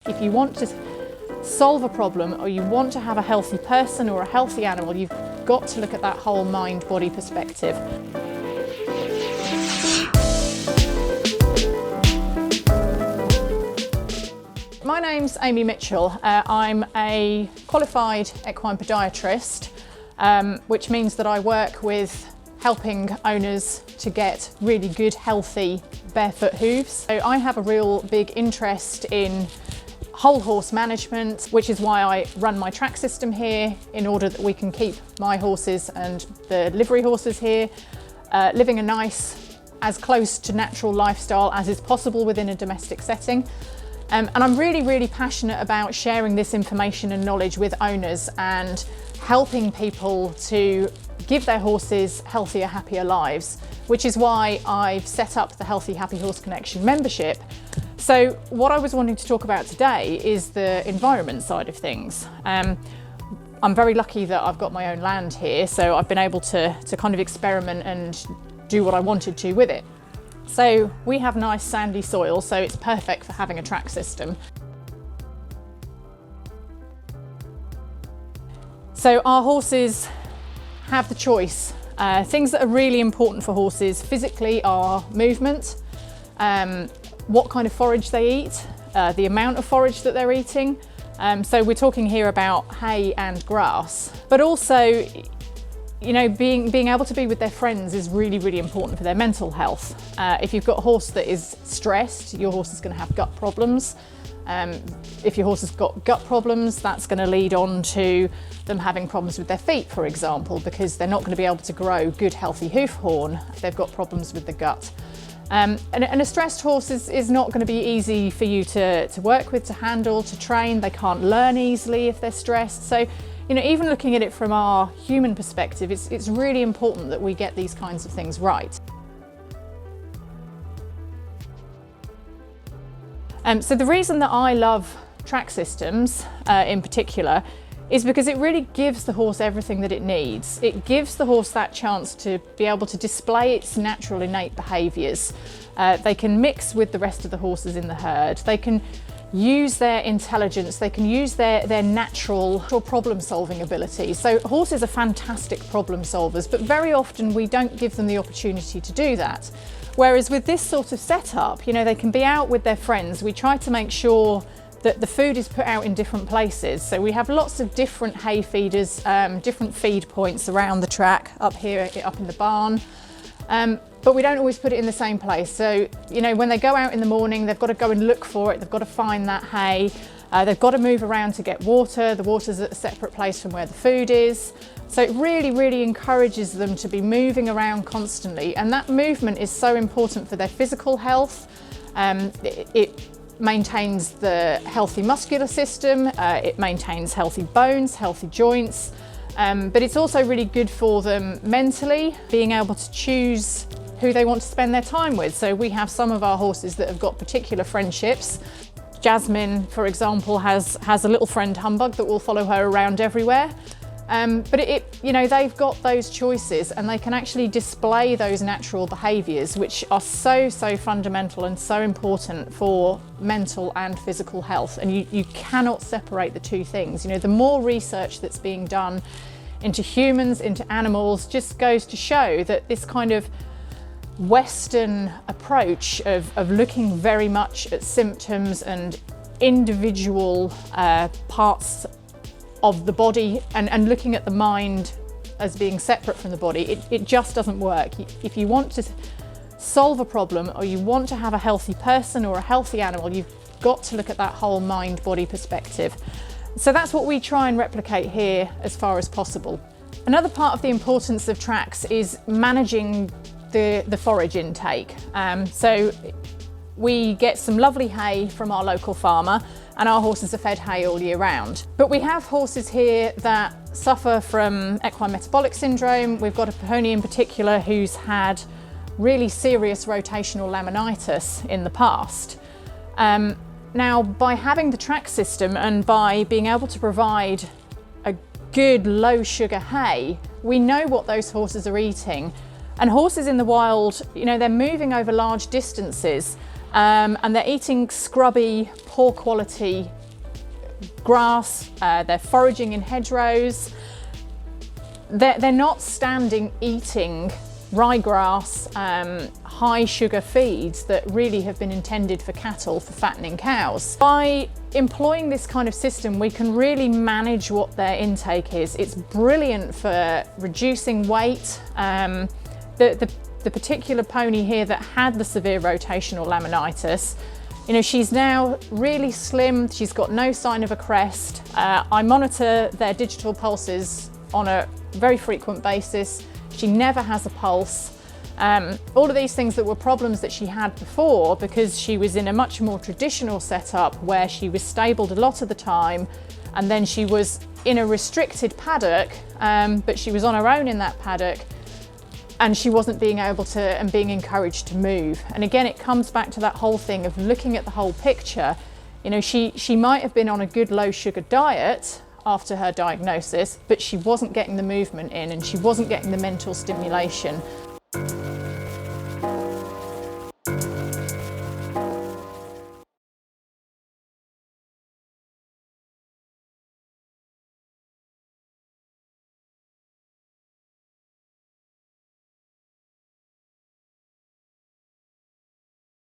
If you want to solve a problem, or you want to have a healthy person or a healthy animal, you've got to look at that whole mind-body perspective. My name's Amy Mitchell. I'm a qualified equine podiatrist, which means that I work with helping owners to get really good, healthy, barefoot hooves. So I have a real big interest in whole horse management, which is why I run my track system here, in order that we can keep my horses and the livery horses here living a nice, as close to natural lifestyle as is possible within a domestic setting. And I'm really, really passionate about sharing this information and knowledge with owners and helping people to give their horses healthier, happier lives, which is why I've set up the Healthy Happy Horse Connection membership. So what I was wanting to talk about today is the environment side of things. I'm very lucky that I've got my own land here, so I've been able to kind of experiment and do what I wanted to with it. So we have nice sandy soil, so it's perfect for having a track system. So our horses have the choice. Things that are really important for horses physically are movement, what kind of forage they eat, the amount of forage that they're eating. So we're talking here about hay and grass, but also, you know, being able to be with their friends is really, really important for their mental health. If you've got a horse that is stressed, your horse is going to have gut problems. If your horse has got gut problems, that's going to lead on to them having problems with their feet, for example, because they're not going to be able to grow good, healthy hoof horn if they've got problems with the gut. And a stressed horse is not going to be easy for you to work with, to handle, to train. They can't learn easily if they're stressed. So, you know, even looking at it from our human perspective, it's really important that we get these kinds of things right. So the reason that I love track systems in particular is because it really gives the horse everything that it needs. It gives the horse that chance to be able to display its natural innate behaviours. They can mix with the rest of the horses in the herd. They can use their intelligence, they can use their natural problem-solving ability. So horses are fantastic problem solvers, but very often we don't give them the opportunity to do that. Whereas with this sort of setup, you know, they can be out with their friends. We try to make sure that the food is put out in different places. So we have lots of different hay feeders, different feed points around the track, up here, up in the barn. But we don't always put it in the same place. So, you know, when they go out in the morning, they've got to go and look for it. They've got to find that hay. They've got to move around to get water. The water's at a separate place from where the food is. So it really, really encourages them to be moving around constantly. And that movement is so important for their physical health. It maintains the healthy muscular system. It maintains healthy bones, healthy joints. But it's also really good for them mentally, being able to choose who they want to spend their time with. So we have some of our horses that have got particular friendships. Jasmine, for example, has a little friend Humbug that will follow her around everywhere. But you know, they've got those choices and they can actually display those natural behaviours, which are so fundamental and so important for mental and physical health. And you cannot separate the two things. You know, the more research that's being done into humans, into animals, just goes to show that this kind of Western approach of looking very much at symptoms and individual parts of the body and looking at the mind as being separate from the body, it just doesn't work. If you want to solve a problem, or you want to have a healthy person or a healthy animal, you've got to look at that whole mind-body perspective. So that's what we try and replicate here as far as possible. Another part of the importance of tracks is managing the forage intake. So we get some lovely hay from our local farmer, and our horses are fed hay all year round. But we have horses here that suffer from equine metabolic syndrome. We've got a pony in particular who's had really serious rotational laminitis in the past. Now, by having the track system and by being able to provide a good low sugar hay, we know what those horses are eating. And horses in the wild, you know, they're moving over large distances and they're eating scrubby, poor quality grass, they're foraging in hedgerows. They're not standing eating ryegrass, high sugar feeds that really have been intended for cattle, for fattening cows. By employing this kind of system, we can really manage what their intake is. It's brilliant for reducing weight. The particular pony here that had the severe rotational laminitis, you know, she's now really slim, she's got no sign of a crest. I monitor their digital pulses on a very frequent basis. She never has a pulse. All of these things that were problems that she had before, because she was in a much more traditional setup where she was stabled a lot of the time, and then she was in a restricted paddock, but she was on her own in that paddock, and she wasn't being able to and being encouraged to move. And again, it comes back to that whole thing of looking at the whole picture. You know, she might have been on a good low sugar diet after her diagnosis, but she wasn't getting the movement in and she wasn't getting the mental stimulation.